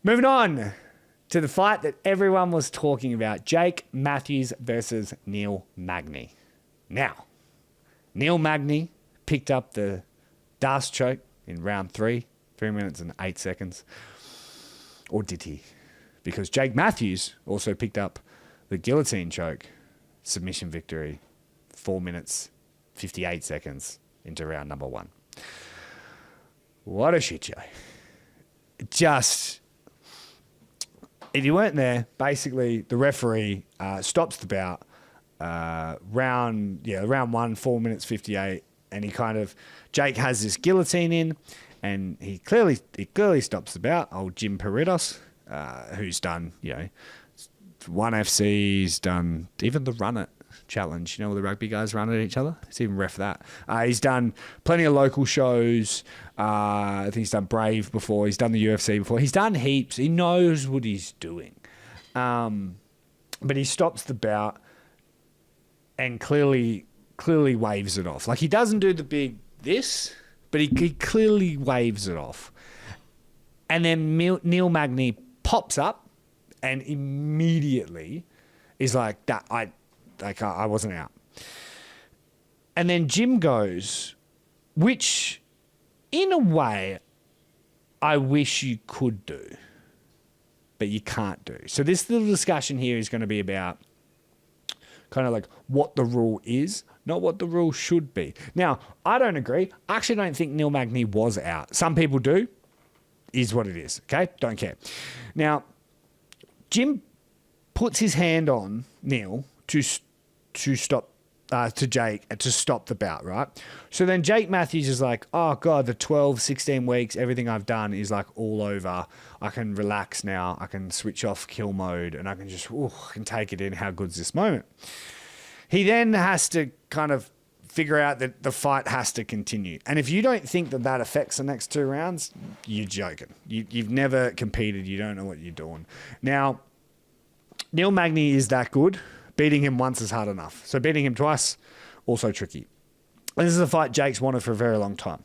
Moving on to the fight that everyone was talking about. Jake Matthews versus Neil Magny. Now, Neil Magny picked up the D'Arce choke in round 3 minutes and 8 seconds. Or did he? Because Jake Matthews also picked up the Guillotine choke, submission victory, 4 minutes, 58 seconds into round number 1. What a shit show. Just, if you weren't there, basically the referee stops the bout, round 1, 4 minutes 58, and he kind of, Jake has this guillotine in, and he clearly stops the bout. Old Jim Peritos, who's done, ONE FC, he's done even the Run It challenge, where the rugby guys run at each other. He's even ref that. He's done plenty of local shows. I think he's done Brave before. He's done the UFC before. He's done heaps. He knows what he's doing. But he stops the bout and clearly waves it off. Like, he doesn't do the big this, but he clearly waves it off. And then Neil Magny pops up and immediately is like, I wasn't out. And then Jim goes, which in a way I wish you could do, but you can't do. So this little discussion here is going to be about kind of like what the rule is, not what the rule should be. Now, I don't agree. I actually don't think Neil Magny was out. Some people do. Is what it is. Okay? Don't care. Now, Jim puts his hand on Neil to stop to Jake to stop the bout, right? So then Jake Matthews is like, oh God, the 12, 16 weeks, everything I've done is like all over. I can relax now. I can switch off kill mode and I can just, I can take it in. How good's this moment? He then has to kind of figure out that the fight has to continue. And if you don't think that affects the next 2 rounds, you're joking. You've never competed. You don't know what you're doing. Now, Neil Magny is that good. Beating him once is hard enough. So beating him twice, also tricky. And this is a fight Jake's wanted for a very long time.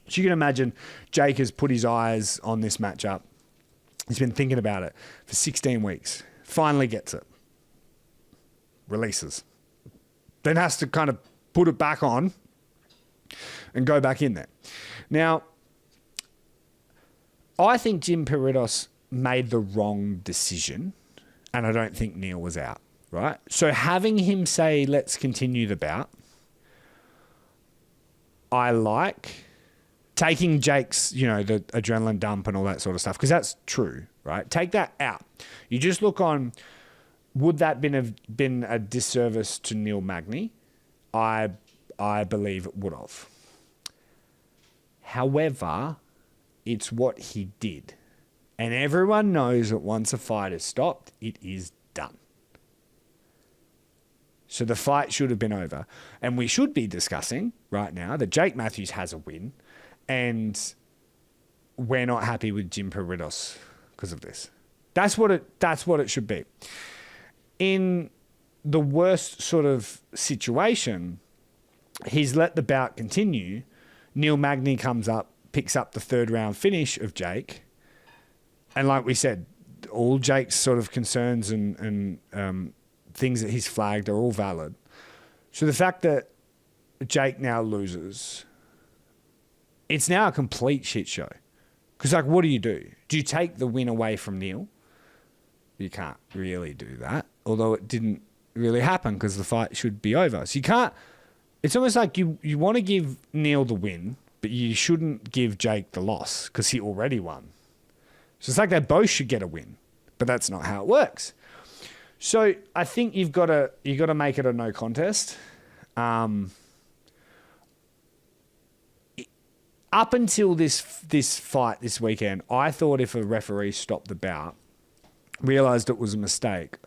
So you can imagine Jake has put his eyes on this matchup. He's been thinking about it for 16 weeks. Finally gets it. Releases. Then has to kind of put it back on and go back in there. Now, I think Jim Peritos made the wrong decision, and I don't think Neil was out. Right? So having him say, let's continue the bout, I like taking Jake's, the adrenaline dump and all that sort of stuff, because that's true, right? Take that out. You just look on, would that been a disservice to Neil Magny? I believe it would have. However, it's what he did. And everyone knows that once a fight is stopped, it is done. So the fight should have been over. And we should be discussing right now that Jake Matthews has a win and we're not happy with Jim Peritos because of this. That's what it should be. In the worst sort of situation, he's let the bout continue. Neil Magny comes up, picks up the 3rd round finish of Jake. And like we said, all Jake's sort of concerns and things that he's flagged are all valid. So the fact that Jake now loses, it's now a complete shit show. Because, what do? Do you take the win away from Neil? You can't really do that. Although it didn't really happen because the fight should be over. So you can't... It's almost like you want to give Neil the win, but you shouldn't give Jake the loss because he already won. So it's like they both should get a win. But that's not how it works. So I think you've got to make it a no contest. Up until this fight this weekend, I thought if a referee stopped the bout, realised it was a mistake,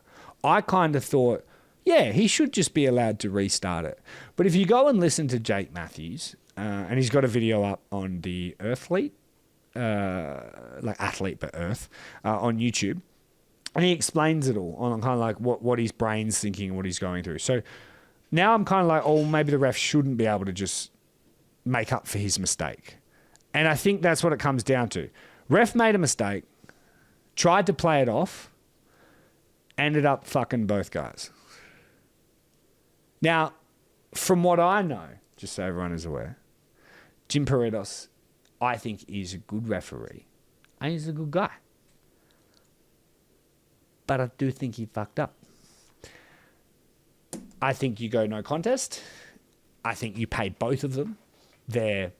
I kind of thought, yeah, he should just be allowed to restart it. But if you go and listen to Jake Matthews, and he's got a video up on the Earthlete, like athlete but Earth, on YouTube, and he explains it all on kind of like what his brain's thinking and what he's going through. So now I'm kind of like, maybe the ref shouldn't be able to just make up for his mistake. And I think that's what it comes down to. Ref made a mistake. tried to play it off, ended up fucking both guys. Now, from what I know, just so everyone is aware, Jim Paredes, I think, is a good referee and he's a good guy. But I do think he fucked up. I think you go no contest. I think you pay both of them their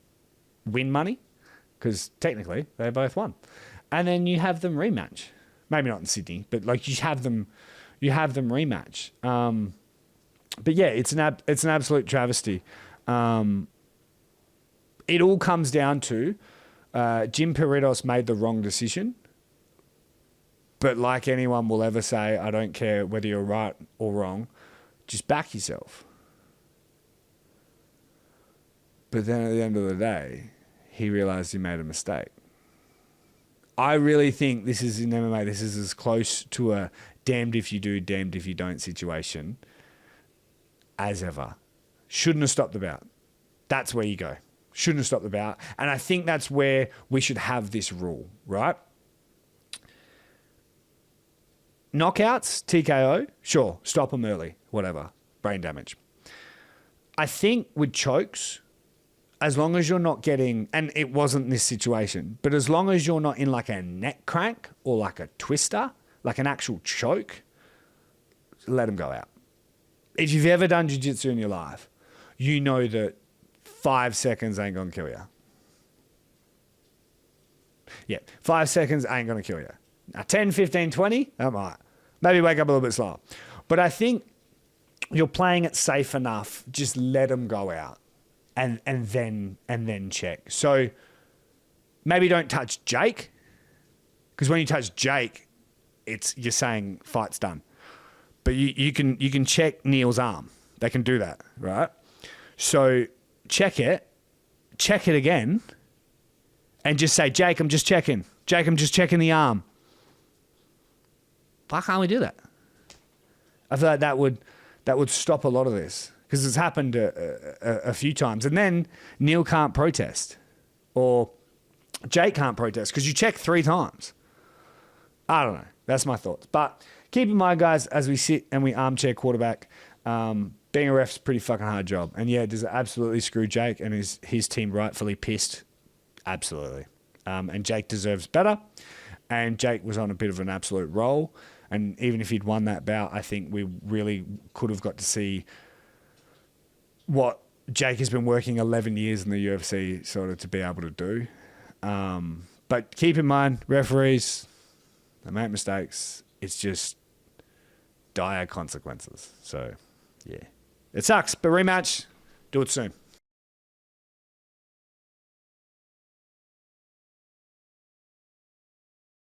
win money because technically they both won. And then you have them rematch. Maybe not in Sydney, but like you have them rematch. But yeah, it's an absolute travesty. It all comes down to Jim Paredes made the wrong decision. But like anyone will ever say, I don't care whether you're right or wrong, just back yourself. But then at the end of the day, he realized he made a mistake. I really think this is in MMA, this is as close to a damned if you do, damned if you don't situation as ever. Shouldn't have stopped the bout. That's where you go. Shouldn't have stopped the bout. And I think that's where we should have this rule, right? Knockouts, TKO, sure, stop them early, whatever, brain damage. I think with chokes, as long as you're not getting, and it wasn't this situation, but as long as you're not in like a neck crank or like a twister, like an actual choke, let them go out. If you've ever done jiu-jitsu in your life, you know that 5 seconds ain't going to kill you. Yeah, 5 seconds ain't going to kill you. Now, 10, 15, 20, that might. Maybe wake up a little bit slower. But I think you're playing it safe enough. Just let them go out and then check. So maybe don't touch Jake, because when you touch Jake, you're saying fight's done. But you can check Neil's arm. They can do that, right? So check it again, and just say, Jake, I'm just checking. Jake, I'm just checking the arm. Why can't we do that? I feel like that would stop a lot of this, because it's happened a few times. And then Neil can't protest, or Jake can't protest because you check 3 times. I don't know. That's my thoughts. But keep in mind, guys, as we sit and we armchair quarterback, being a ref's a pretty fucking hard job. And yeah, does it absolutely screw Jake and his team rightfully pissed? Absolutely. And Jake deserves better. And Jake was on a bit of an absolute roll. And even if he'd won that bout, I think we really could have got to see what Jake has been working 11 years in the UFC sort of to be able to do. But keep in mind, referees, they make mistakes. It's just dire consequences. So, yeah. It sucks, but rematch, do it soon.